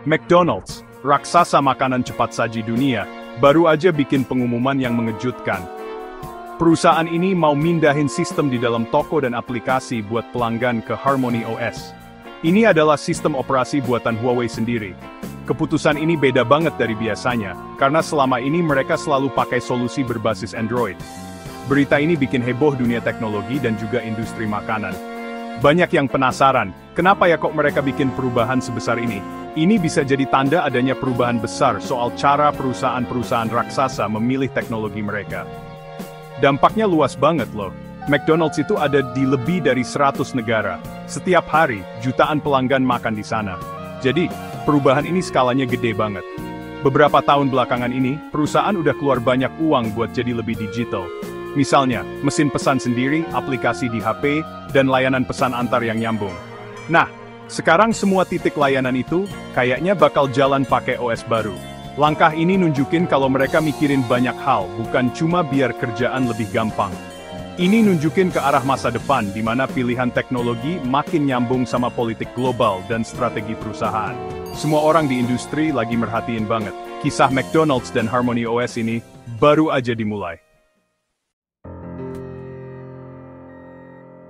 McDonald's, raksasa makanan cepat saji dunia, baru aja bikin pengumuman yang mengejutkan. Perusahaan ini mau mindahin sistem di dalam toko dan aplikasi buat pelanggan ke Harmony OS. Ini adalah sistem operasi buatan Huawei sendiri. Keputusan ini beda banget dari biasanya, karena selama ini mereka selalu pakai solusi berbasis Android. Berita ini bikin heboh dunia teknologi dan juga industri makanan. Banyak yang penasaran, kenapa ya kok mereka bikin perubahan sebesar ini? Ini bisa jadi tanda adanya perubahan besar soal cara perusahaan-perusahaan raksasa memilih teknologi mereka. Dampaknya luas banget loh. McDonald's itu ada di lebih dari 100 negara. Setiap hari, jutaan pelanggan makan di sana. Jadi, perubahan ini skalanya gede banget. Beberapa tahun belakangan ini, perusahaan udah keluar banyak uang buat jadi lebih digital. Misalnya, mesin pesan sendiri, aplikasi di HP, dan layanan pesan antar yang nyambung. Nah, sekarang semua titik layanan itu, kayaknya bakal jalan pakai OS baru. Langkah ini nunjukin kalau mereka mikirin banyak hal, bukan cuma biar kerjaan lebih gampang. Ini nunjukin ke arah masa depan, di mana pilihan teknologi makin nyambung sama politik global dan strategi perusahaan. Semua orang di industri lagi merhatiin banget. Kisah McDonald's dan Harmony OS ini, baru aja dimulai.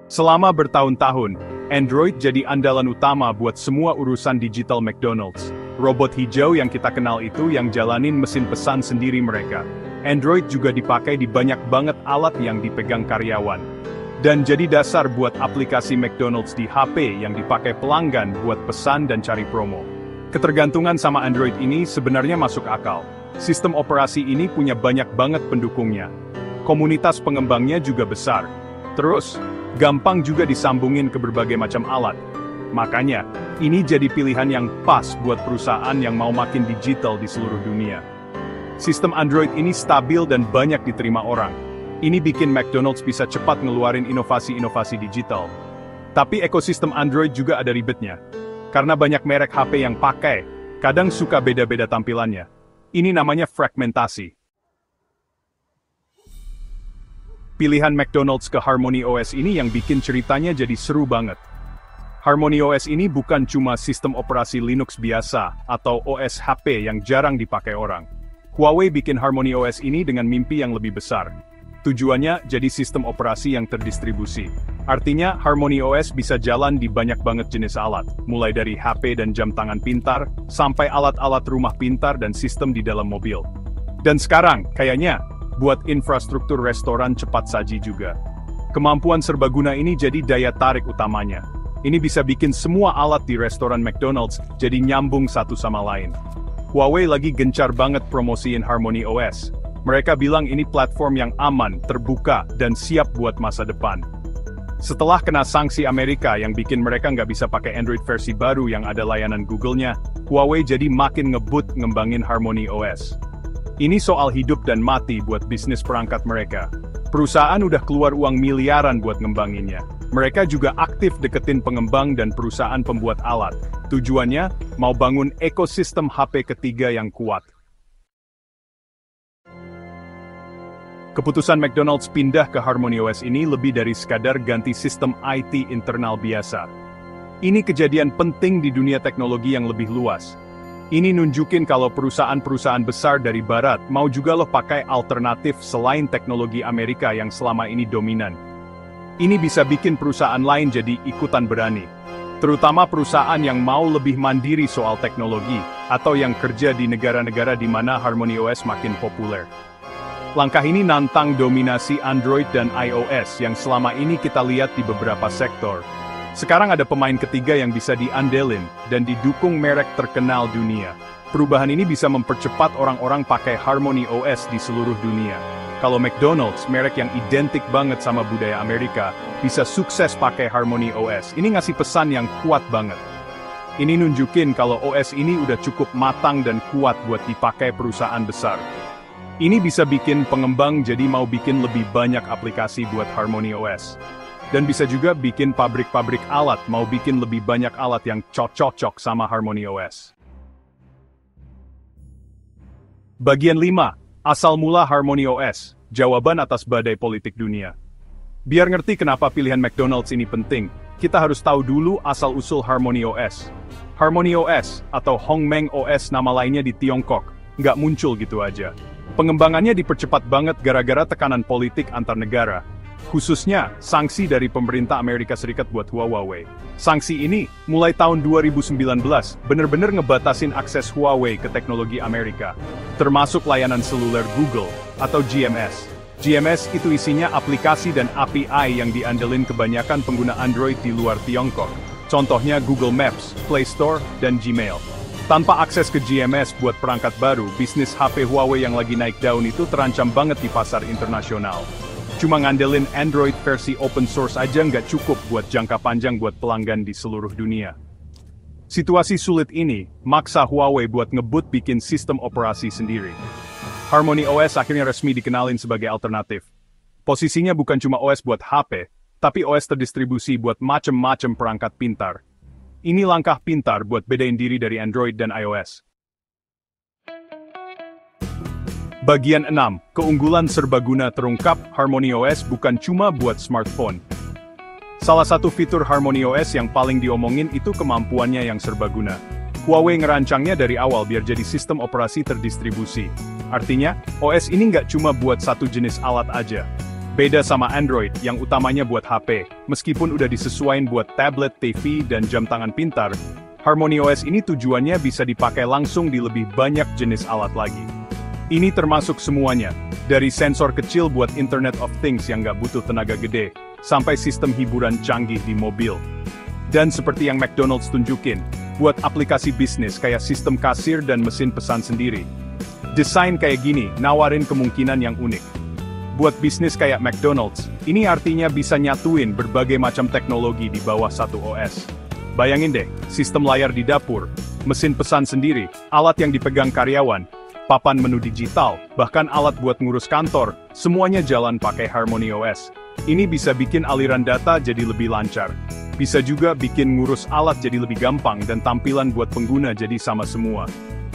Selama bertahun-tahun, Android jadi andalan utama buat semua urusan digital McDonald's. Robot hijau yang kita kenal itu yang jalanin mesin pesan sendiri mereka. Android juga dipakai di banyak banget alat yang dipegang karyawan. Dan jadi dasar buat aplikasi McDonald's di HP yang dipakai pelanggan buat pesan dan cari promo. Ketergantungan sama Android ini sebenarnya masuk akal. Sistem operasi ini punya banyak banget pendukungnya. Komunitas pengembangnya juga besar. Terus, gampang juga disambungin ke berbagai macam alat. Makanya, ini jadi pilihan yang pas buat perusahaan yang mau makin digital di seluruh dunia. Sistem Android ini stabil dan banyak diterima orang. Ini bikin McDonald's bisa cepat ngeluarin inovasi-inovasi digital. Tapi ekosistem Android juga ada ribetnya. Karena banyak merek HP yang pakai, kadang suka beda-beda tampilannya. Ini namanya fragmentasi. Pilihan McDonald's ke Harmony OS ini yang bikin ceritanya jadi seru banget. Harmony OS ini bukan cuma sistem operasi Linux biasa atau OS HP yang jarang dipakai orang. Huawei bikin Harmony OS ini dengan mimpi yang lebih besar. Tujuannya jadi sistem operasi yang terdistribusi. Artinya Harmony OS bisa jalan di banyak banget jenis alat, mulai dari HP dan jam tangan pintar, sampai alat-alat rumah pintar dan sistem di dalam mobil. Dan sekarang, kayaknya, buat infrastruktur restoran cepat saji juga. Kemampuan serbaguna ini jadi daya tarik utamanya. Ini bisa bikin semua alat di restoran McDonald's jadi nyambung satu sama lain. Huawei lagi gencar banget promosiin Harmony OS. Mereka bilang ini platform yang aman, terbuka, dan siap buat masa depan. Setelah kena sanksi Amerika yang bikin mereka nggak bisa pakai Android versi baru yang ada layanan Google-nya, Huawei jadi makin ngebut ngembangin Harmony OS. Ini soal hidup dan mati buat bisnis perangkat mereka. Perusahaan udah keluar uang miliaran buat ngembanginnya. Mereka juga aktif deketin pengembang dan perusahaan pembuat alat. Tujuannya, mau bangun ekosistem HP ketiga yang kuat. Keputusan McDonald's pindah ke Harmony OS ini lebih dari sekadar ganti sistem IT internal biasa. Ini kejadian penting di dunia teknologi yang lebih luas. Ini nunjukin kalau perusahaan-perusahaan besar dari barat mau juga loh pakai alternatif selain teknologi Amerika yang selama ini dominan. Ini bisa bikin perusahaan lain jadi ikutan berani. Terutama perusahaan yang mau lebih mandiri soal teknologi, atau yang kerja di negara-negara di mana Harmony OS makin populer. Langkah ini nantang dominasi Android dan iOS yang selama ini kita lihat di beberapa sektor. Sekarang ada pemain ketiga yang bisa diandelin, dan didukung merek terkenal dunia. Perubahan ini bisa mempercepat orang-orang pakai Harmony OS di seluruh dunia. Kalau McDonald's, merek yang identik banget sama budaya Amerika, bisa sukses pakai Harmony OS, ini ngasih pesan yang kuat banget. Ini nunjukin kalau OS ini udah cukup matang dan kuat buat dipakai perusahaan besar. Ini bisa bikin pengembang jadi mau bikin lebih banyak aplikasi buat Harmony OS. Dan bisa juga bikin pabrik-pabrik alat mau bikin lebih banyak alat yang cocok sama Harmony OS. Bagian 5. Asal mula Harmony OS, jawaban atas badai politik dunia. Biar ngerti kenapa pilihan McDonald's ini penting, kita harus tahu dulu asal-usul Harmony OS. Harmony OS, atau Hongmeng OS nama lainnya di Tiongkok, nggak muncul gitu aja. Pengembangannya dipercepat banget gara-gara tekanan politik antar negara. Khususnya, sanksi dari pemerintah Amerika Serikat buat Huawei. Sanksi ini, mulai tahun 2019, bener-bener ngebatasin akses Huawei ke teknologi Amerika. Termasuk layanan seluler Google, atau GMS. GMS itu isinya aplikasi dan API yang diandelin kebanyakan pengguna Android di luar Tiongkok. Contohnya Google Maps, Play Store, dan Gmail. Tanpa akses ke GMS buat perangkat baru, bisnis HP Huawei yang lagi naik daun itu terancam banget di pasar internasional. Cuma ngandelin Android versi open source aja nggak cukup buat jangka panjang buat pelanggan di seluruh dunia. Situasi sulit ini, maksa Huawei buat ngebut bikin sistem operasi sendiri. Harmony OS akhirnya resmi dikenalin sebagai alternatif. Posisinya bukan cuma OS buat HP, tapi OS terdistribusi buat macem-macem perangkat pintar. Ini langkah pintar buat bedain diri dari Android dan iOS. Bagian 6. Keunggulan serbaguna terungkap, Harmony OS bukan cuma buat smartphone. Salah satu fitur Harmony OS yang paling diomongin itu kemampuannya yang serbaguna. Huawei ngerancangnya dari awal biar jadi sistem operasi terdistribusi. Artinya, OS ini nggak cuma buat satu jenis alat aja. Beda sama Android, yang utamanya buat HP, meskipun udah disesuaiin buat tablet, TV, dan jam tangan pintar, Harmony OS ini tujuannya bisa dipakai langsung di lebih banyak jenis alat lagi. Ini termasuk semuanya, dari sensor kecil buat Internet of Things yang nggak butuh tenaga gede, sampai sistem hiburan canggih di mobil. Dan seperti yang McDonald's tunjukin, buat aplikasi bisnis kayak sistem kasir dan mesin pesan sendiri. Desain kayak gini, nawarin kemungkinan yang unik. Buat bisnis kayak McDonald's, ini artinya bisa nyatuin berbagai macam teknologi di bawah satu OS. Bayangin deh, sistem layar di dapur, mesin pesan sendiri, alat yang dipegang karyawan, papan menu digital, bahkan alat buat ngurus kantor, semuanya jalan pakai Harmony OS. Ini bisa bikin aliran data jadi lebih lancar. Bisa juga bikin ngurus alat jadi lebih gampang dan tampilan buat pengguna jadi sama semua.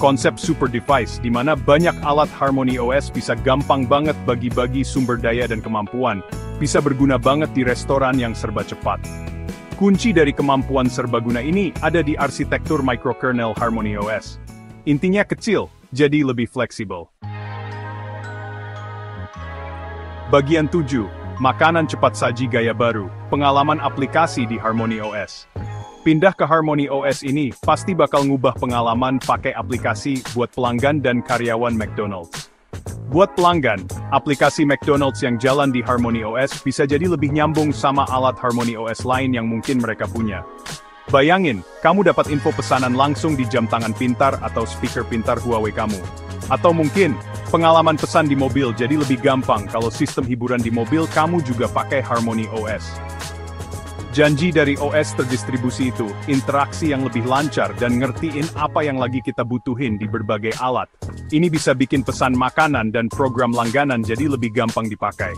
Konsep super device, di mana banyak alat Harmony OS bisa gampang banget bagi-bagi sumber daya dan kemampuan, bisa berguna banget di restoran yang serba cepat. Kunci dari kemampuan serbaguna ini ada di arsitektur microkernel Harmony OS. Intinya kecil, jadi lebih fleksibel. Bagian 7. Makanan cepat saji gaya baru, pengalaman aplikasi di Harmony OS. Pindah ke Harmony OS ini pasti bakal ngubah pengalaman pakai aplikasi buat pelanggan dan karyawan McDonald's. Buat pelanggan, aplikasi McDonald's yang jalan di Harmony OS bisa jadi lebih nyambung sama alat Harmony OS lain yang mungkin mereka punya. Bayangin, kamu dapat info pesanan langsung di jam tangan pintar atau speaker pintar Huawei kamu. Atau mungkin, pengalaman pesan di mobil jadi lebih gampang kalau sistem hiburan di mobil kamu juga pakai Harmony OS. Janji dari OS terdistribusi itu, interaksi yang lebih lancar dan ngertiin apa yang lagi kita butuhin di berbagai alat. Ini bisa bikin pesan makanan dan program langganan jadi lebih gampang dipakai.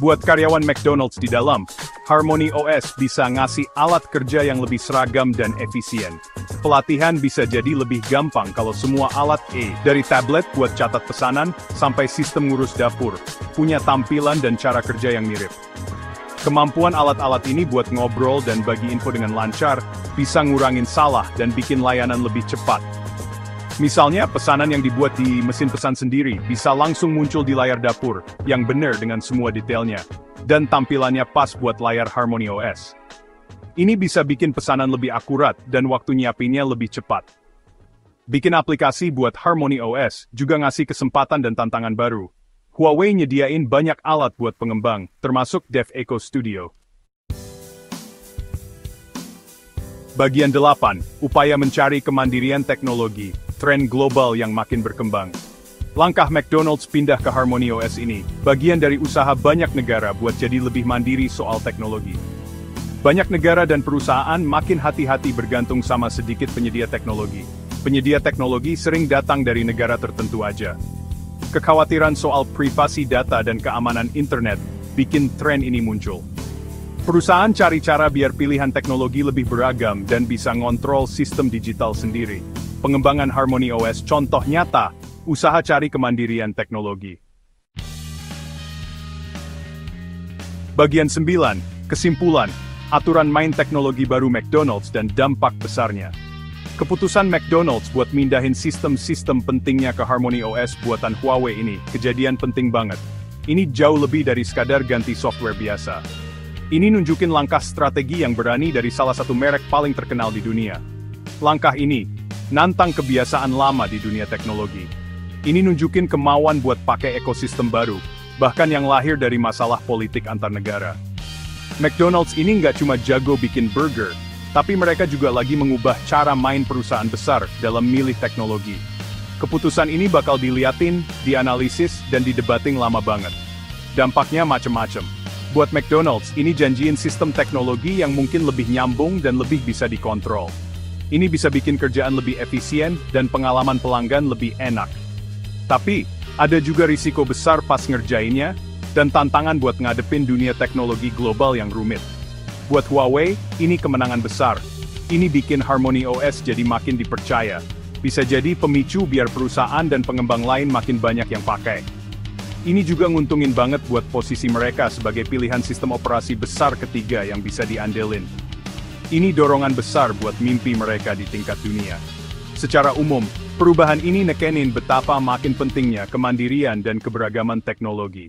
Buat karyawan McDonald's di dalam, Harmony OS bisa ngasih alat kerja yang lebih seragam dan efisien. Pelatihan bisa jadi lebih gampang kalau semua alat dari tablet buat catat pesanan, sampai sistem ngurus dapur, punya tampilan dan cara kerja yang mirip. Kemampuan alat-alat ini buat ngobrol dan bagi info dengan lancar, bisa ngurangin salah dan bikin layanan lebih cepat. Misalnya, pesanan yang dibuat di mesin pesan sendiri bisa langsung muncul di layar dapur, yang benar dengan semua detailnya, dan tampilannya pas buat layar Harmony OS. Ini bisa bikin pesanan lebih akurat dan waktu nyiapinnya lebih cepat. Bikin aplikasi buat Harmony OS juga ngasih kesempatan dan tantangan baru. Huawei nyediain banyak alat buat pengembang, termasuk DevEco Studio. Bagian 8. Upaya mencari kemandirian teknologi, tren global yang makin berkembang. Langkah McDonald's pindah ke Harmony OS ini, bagian dari usaha banyak negara buat jadi lebih mandiri soal teknologi. Banyak negara dan perusahaan makin hati-hati bergantung sama sedikit penyedia teknologi. Penyedia teknologi sering datang dari negara tertentu aja. Kekhawatiran soal privasi data dan keamanan internet bikin tren ini muncul. Perusahaan cari cara biar pilihan teknologi lebih beragam dan bisa ngontrol sistem digital sendiri. Pengembangan Harmony OS contoh nyata, usaha cari kemandirian teknologi. Bagian 9, kesimpulan, aturan main teknologi baru McDonald's dan dampak besarnya. Keputusan McDonald's buat mindahin sistem-sistem pentingnya ke Harmony OS buatan Huawei ini kejadian penting banget. Ini jauh lebih dari sekadar ganti software biasa. Ini nunjukin langkah strategi yang berani dari salah satu merek paling terkenal di dunia. Langkah ini nantang kebiasaan lama di dunia teknologi. Ini nunjukin kemauan buat pakai ekosistem baru, bahkan yang lahir dari masalah politik antar negara. McDonald's ini nggak cuma jago bikin burger, tapi mereka juga lagi mengubah cara main perusahaan besar dalam milih teknologi. Keputusan ini bakal diliatin, dianalisis, dan didebatin lama banget. Dampaknya macem-macem. Buat McDonald's, ini janjiin sistem teknologi yang mungkin lebih nyambung dan lebih bisa dikontrol. Ini bisa bikin kerjaan lebih efisien dan pengalaman pelanggan lebih enak. Tapi, ada juga risiko besar pas ngerjainnya, dan tantangan buat ngadepin dunia teknologi global yang rumit. Buat Huawei, ini kemenangan besar. Ini bikin Harmony OS jadi makin dipercaya. Bisa jadi pemicu biar perusahaan dan pengembang lain makin banyak yang pakai. Ini juga nguntungin banget buat posisi mereka sebagai pilihan sistem operasi besar ketiga yang bisa diandelin. Ini dorongan besar buat mimpi mereka di tingkat dunia. Secara umum, perubahan ini nekenin betapa makin pentingnya kemandirian dan keberagaman teknologi.